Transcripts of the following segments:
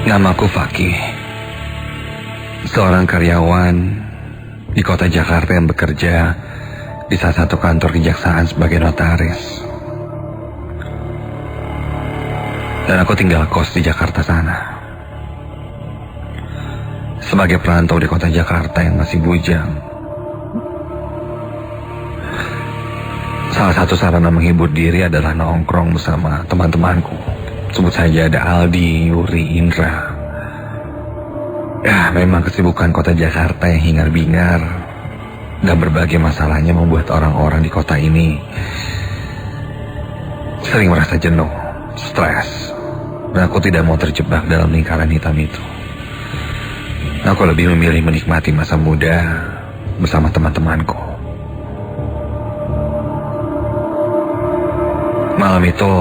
Namaku Fakih, seorang karyawan di kota Jakarta yang bekerja di salah satu kantor kejaksaan sebagai notaris. Dan aku tinggal kos di Jakarta sana. Sebagai perantau di kota Jakarta yang masih bujang, salah satu sarana menghibur diri adalah nongkrong bersama teman-temanku. Sebut saja ada Aldi, Yuri, Indra. Ya, memang kesibukan kota Jakarta yang hingar-bingar dan berbagai masalahnya membuat orang-orang di kota ini sering merasa jenuh, stres. Dan aku tidak mau terjebak dalam lingkaran hitam itu. Aku lebih memilih menikmati masa muda bersama teman-temanku. Malam itu,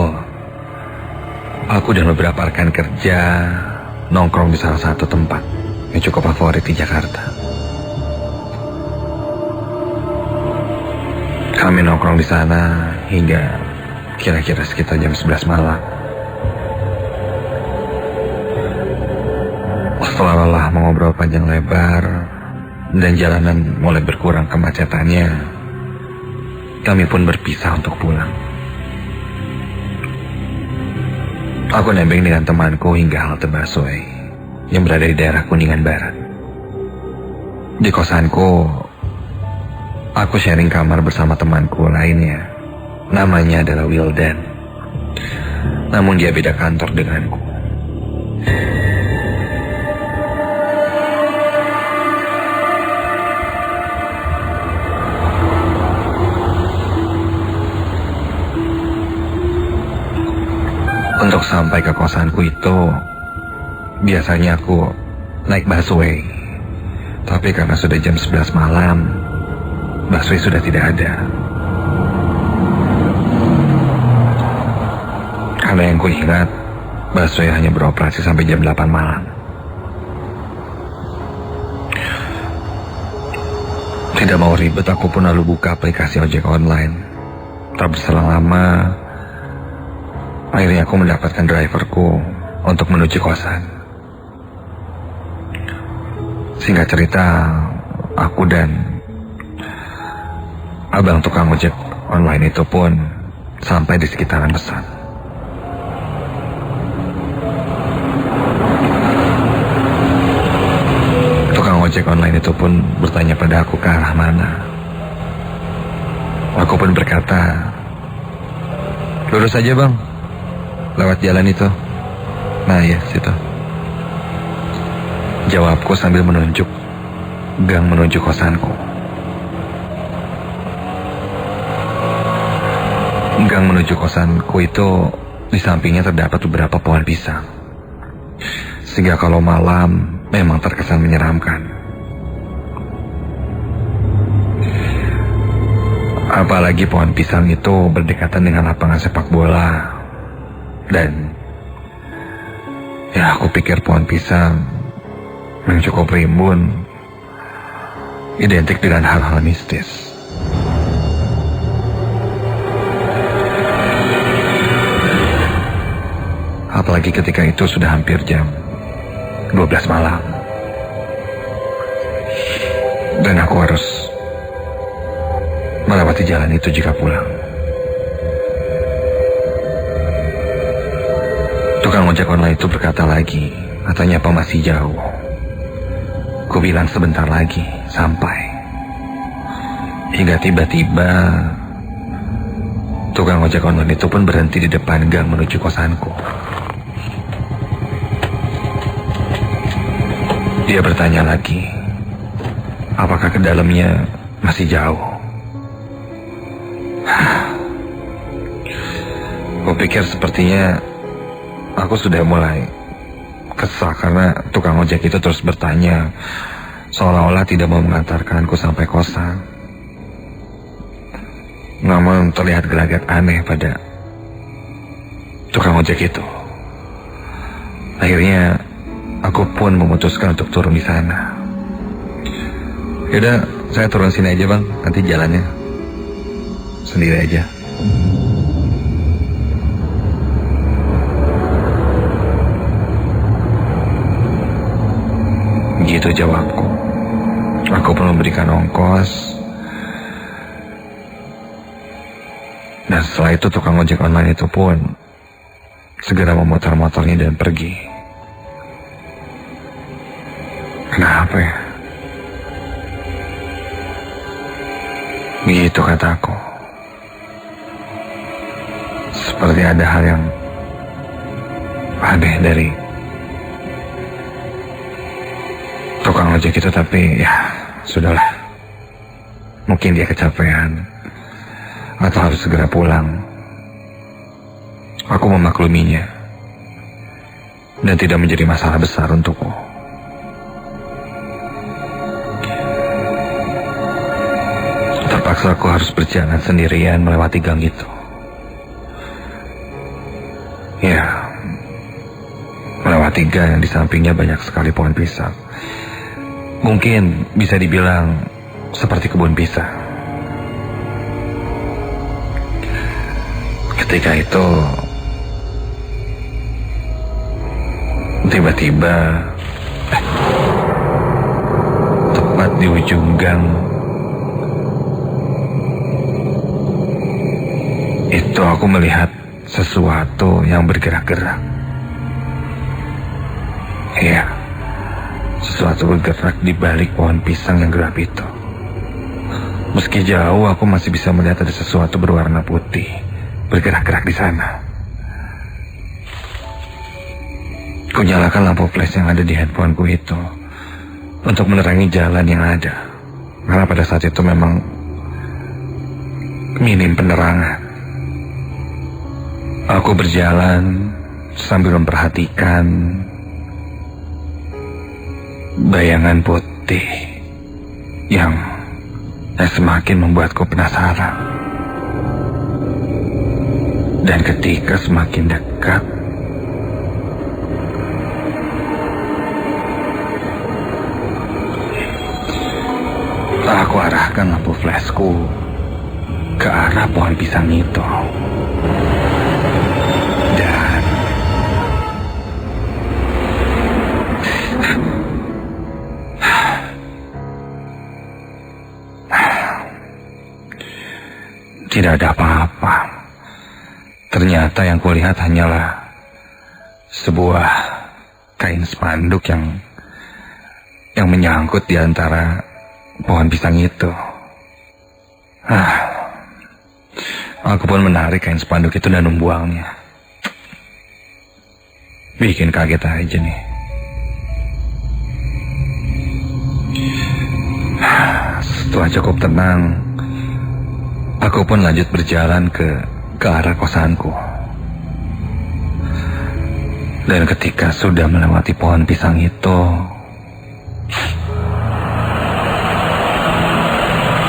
aku dan beberapa rekan kerja nongkrong di salah satu tempat yang cukup favorit di Jakarta. Kami nongkrong di sana hingga kira-kira sekitar jam 11 malam. Setelah lelah mengobrol panjang lebar dan jalanan mulai berkurang kemacetannya, kami pun berpisah untuk pulang. Aku nebeng dengan temanku hingga halte busway yang berada di daerah Kuningan Barat. Di kosanku, aku sharing kamar bersama temanku lainnya. Namanya adalah Wildan. Namun dia beda kantor denganku. Untuk sampai ke kosanku itu, biasanya aku naik busway. Tapi karena sudah jam 11 malam, busway sudah tidak ada. Karena yang kuingat, busway hanya beroperasi sampai jam 8 malam. Tidak mau ribet, aku pun lalu buka aplikasi ojek online. Tak berselang lama, akhirnya aku mendapatkan driverku untuk menuju kosan. Singkat cerita, aku dan abang tukang ojek online itu pun sampai di sekitaran pesan. Tukang ojek online itu pun bertanya pada aku ke arah mana. Aku pun berkata, "Lurus aja bang, lewat jalan itu." "Nah ya, situ," jawabku sambil menunjuk gang menuju kosanku. Gang menuju kosanku itu di sampingnya terdapat beberapa pohon pisang, sehingga kalau malam memang terkesan menyeramkan. Apalagi pohon pisang itu berdekatan dengan lapangan sepak bola. Dan ya, aku pikir pohon pisang yang cukup rimbun identik dengan hal-hal mistis. Apalagi ketika itu sudah hampir jam 12 malam. Dan aku harus melewati jalan itu jika pulang. Tukang ojek online itu berkata lagi, katanya apa masih jauh. Ku bilang sebentar lagi sampai. Hingga tiba-tiba tukang ojek online itu pun berhenti di depan gang menuju kosanku. Dia bertanya lagi, apakah ke dalamnya masih jauh? Kupikir sepertinya aku sudah mulai kesal karena tukang ojek itu terus bertanya, seolah-olah tidak mau mengantarkanku sampai kosan. Namun terlihat gelagat aneh pada tukang ojek itu. Akhirnya aku pun memutuskan untuk turun di sana. Yaudah, saya turun sini aja bang, nanti jalannya sendiri aja. Begitu jawabku. Aku pun memberikan ongkos. Dan setelah itu tukang ojek online itu pun segera memutar motornya dan pergi. Kenapa ya? Begitu kataku. Seperti ada hal yang aneh dari tukang ojek itu, tapi ya sudahlah. Mungkin dia kecapean atau harus segera pulang. Aku memakluminya dan tidak menjadi masalah besar untukku. Terpaksa aku harus berjalan sendirian melewati gang itu. Ya, melewati gang yang di sampingnya banyak sekali pohon pisang. Mungkin bisa dibilang seperti kebun pisang. Ketika itu tiba-tiba tepat di ujung gang itu aku melihat sesuatu yang bergerak-gerak. Iya, sesuatu bergerak di balik pohon pisang yang gelap itu. Meski jauh, aku masih bisa melihat ada sesuatu berwarna putih bergerak-gerak di sana. Kunyalakan lampu flash yang ada di handphoneku itu untuk menerangi jalan yang ada, karena pada saat itu memang minim penerangan. Aku berjalan sambil memperhatikan bayangan putih yang semakin membuatku penasaran. Dan ketika semakin dekat, aku arahkan lampu flashku ke arah pohon pisang itu. Dan tidak ada apa-apa. Ternyata yang kulihat hanyalah sebuah kain spanduk yang menyangkut di antara pohon pisang itu. Aku pun menarik kain spanduk itu dan membuangnya. Bikin kaget aja nih. Setelah cukup tenang, aku pun lanjut berjalan ke arah kosanku. Dan ketika sudah melewati pohon pisang itu,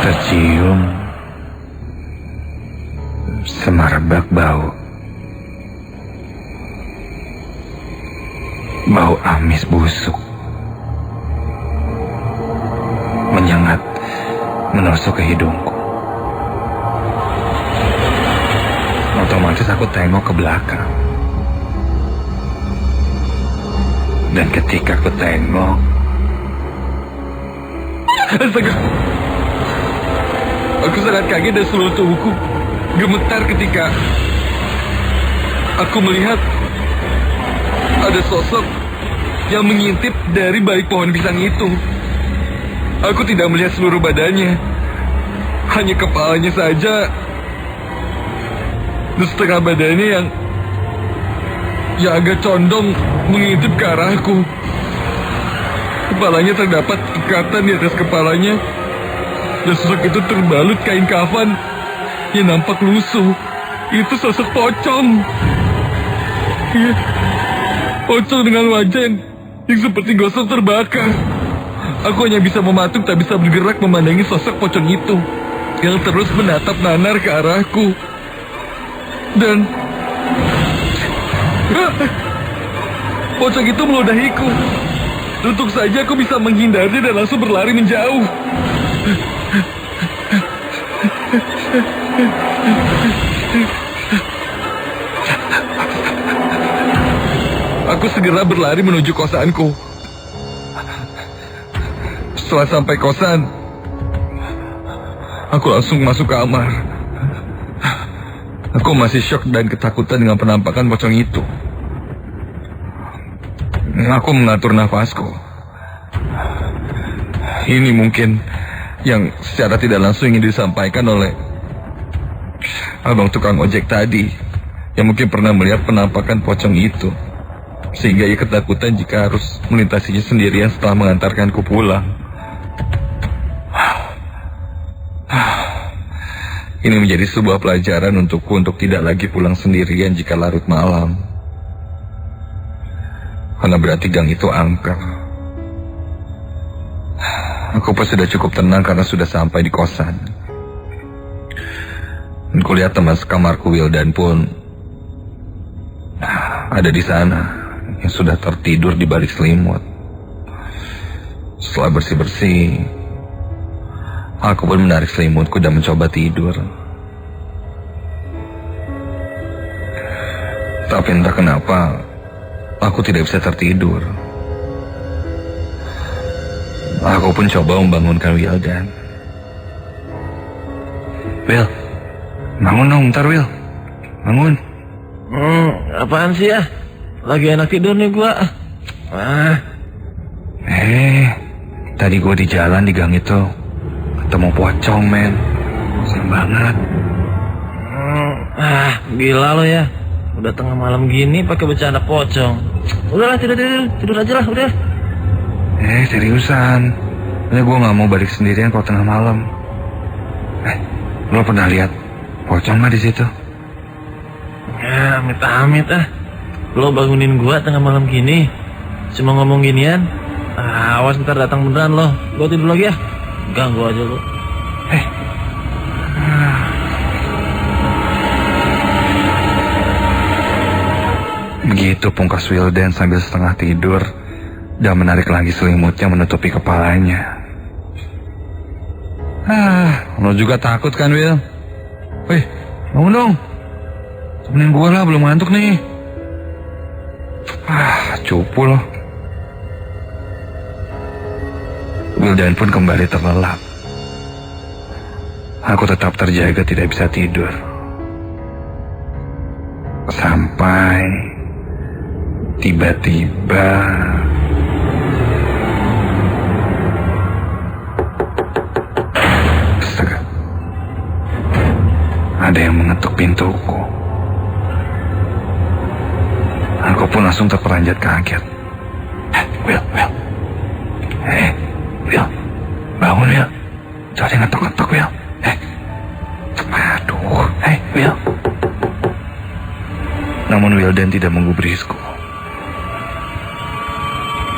tercium semerbak bau amis busuk menyengat menusuk ke hidungku. Otomatis aku tengok ke belakang. Dan ketika aku tengok, astaga, aku sangat kaget dan seluruh tubuhku gemetar ketika aku melihat ada sosok yang mengintip dari balik pohon pisang itu. Aku tidak melihat seluruh badannya, hanya kepalanya saja. Dan setengah badannya yang agak condong mengintip ke arahku. Kepalanya terdapat ikatan di atas kepalanya, dan sosok itu terbalut kain kafan yang nampak lusuh. Itu sosok pocong. Iya, pocong dengan wajah yang seperti gosong terbakar. Aku hanya bisa mematung, tak bisa bergerak memandangi sosok pocong itu yang terus menatap nanar ke arahku. Dan pocong itu meludahiku. Untung saja aku bisa menghindari dan langsung berlari menjauh. Aku segera berlari menuju kosanku. Setelah sampai kosan, aku langsung masuk kamar. Aku masih syok dan ketakutan dengan penampakan pocong itu. Aku mengatur nafasku. Ini mungkin yang secara tidak langsung ingin disampaikan oleh abang tukang ojek tadi, yang mungkin pernah melihat penampakan pocong itu, sehingga ia ketakutan jika harus melintasinya sendirian setelah mengantarkanku pulang. Ini menjadi sebuah pelajaran untukku untuk tidak lagi pulang sendirian jika larut malam. Karena berarti gang itu angker. Aku pun sudah cukup tenang karena sudah sampai di kosan. Dan kulihat teman sekamarku Wildan pun ada di sana, yang sudah tertidur di balik selimut. Setelah bersih-bersih, aku pun menarik selimutku dan mencoba tidur. Tapi entah kenapa, aku tidak bisa tertidur. Aku pun coba membangunkan Wildan. Will, bangun dong, bentar Will. Bangun. Apaan sih ya? Lagi enak tidur nih gua. Tadi gua di jalan di gang itu ketemu pocong, men. Serem banget. Gila lo ya. Udah tengah malam gini pakai bercanda pocong. Udahlah tidur aja lah udah. Seriusan. Ini gua nggak mau balik sendirian kalau tengah malam. Lo pernah lihat pocong nggak di situ? Ya, amit-amit Lo bangunin gua tengah malam gini, cuma ngomong ginian. Awas ntar datang beneran lo. Gua tidur lagi ya. Ganggu aja lo. Begitu pungkas Wildan sambil setengah tidur dan menarik lagi selimutnya menutupi kepalanya. Lo juga takut kan, Will? Wih, bangun dong. Temenin gue lah, belum ngantuk nih. Cupu loh. Wildan pun kembali terlelap. Aku tetap terjaga tidak bisa tidur. Sampai tiba-tiba ada yang mengetuk pintuku. Aku pun langsung terperanjat kaget. Will. Will. Bangun, Will. Jangan ada yang ngetok-ngetok, Will. Aduh. Will. Namun Wildan tidak menggubrisku.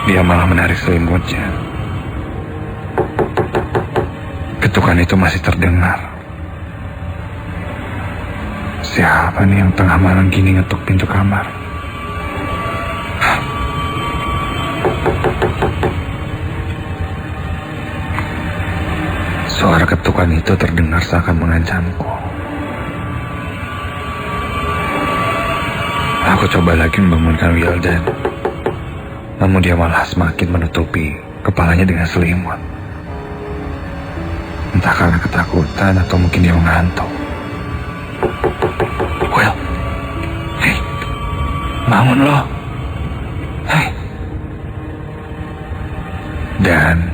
Dia malah menarik selimutnya. Ketukan itu masih terdengar. Siapa nih yang tengah malam gini ngetuk pintu kamar? Suara ketukan itu terdengar seakan mengancamku. Aku coba lagi membangunkan Wildan. Namun dia malah semakin menutupi kepalanya dengan selimut. Entah karena ketakutan atau mungkin dia mengantuk. Will, bangun lo. Dan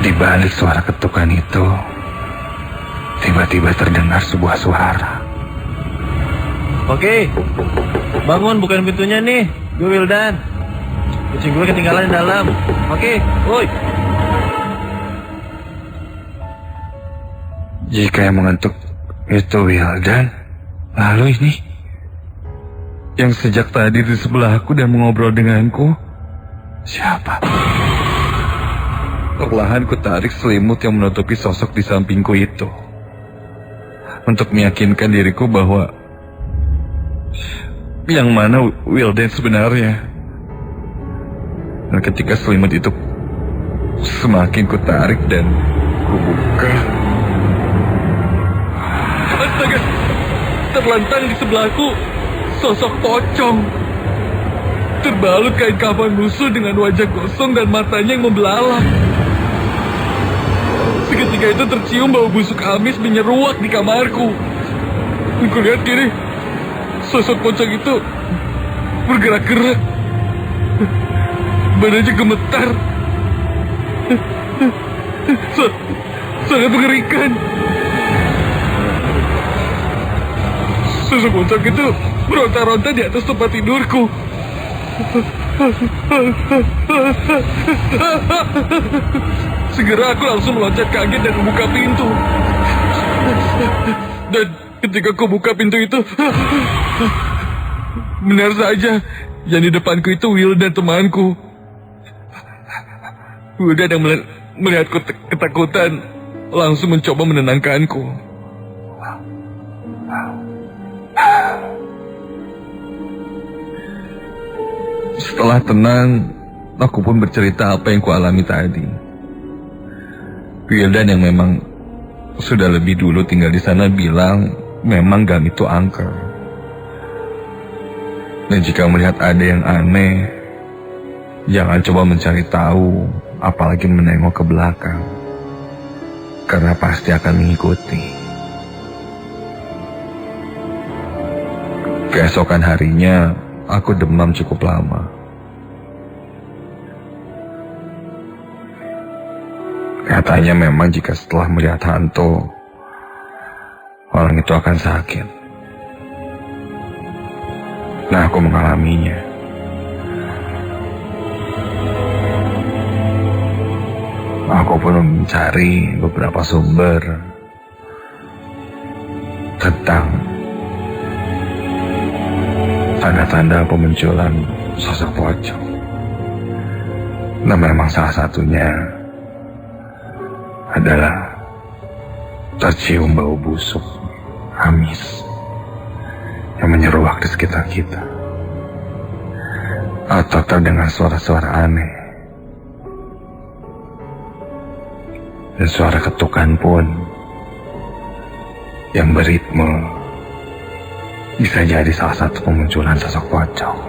di balik suara ketukan itu, tiba-tiba terdengar sebuah suara. Oke, bangun, bukain pintunya nih. Gue Wildan. Kucing gue ketinggalan di dalam. Oke, woi. Jika yang mengantuk itu Wildan, lalu ini yang sejak tadi di sebelahku dan mengobrol denganku, siapa? Perlahan ku tarik selimut yang menutupi sosok di sampingku itu, untuk meyakinkan diriku bahwa yang mana Wildan sebenarnya. Dan ketika selimut itu semakin ku tarik dan ku buka, astaga, terlentang di sebelahku sosok pocong. terbalut kain kafan musuh dengan wajah gosong dan matanya yang membelalak. Seketika itu tercium bau busuk amis menyeruak di kamarku. Aku lihat kiri, sosok pocong itu bergerak-gerak. Badannya gemetar. Sangat mengerikan. Sosok pocong itu beronta-ronta di atas tempat tidurku. Segera aku langsung meloncat kaget dan membuka pintu. Dan ketika aku buka pintu itu, benar saja, yang di depanku itu Wildan temanku. Wildan yang melihatku ketakutan langsung mencoba menenangkanku. Setelah tenang, aku pun bercerita apa yang kualami tadi. Wildan yang memang sudah lebih dulu tinggal di sana bilang memang gang itu angker. Dan jika melihat ada yang aneh, jangan coba mencari tahu, apalagi menengok ke belakang. Karena pasti akan mengikuti. Keesokan harinya, aku demam cukup lama. Katanya memang jika setelah melihat hantu, orang itu akan sakit. Nah, aku mengalaminya. Aku pun mencari beberapa sumber tentang tanda-tanda pemunculan sosok pocong. Nah, memang salah satunya adalah tercium bau busuk, amis, yang menyeruak di sekitar kita. Atau terdengar suara-suara aneh. Dan suara ketukan pun yang beritme bisa jadi salah satu pemunculan sosok pocong.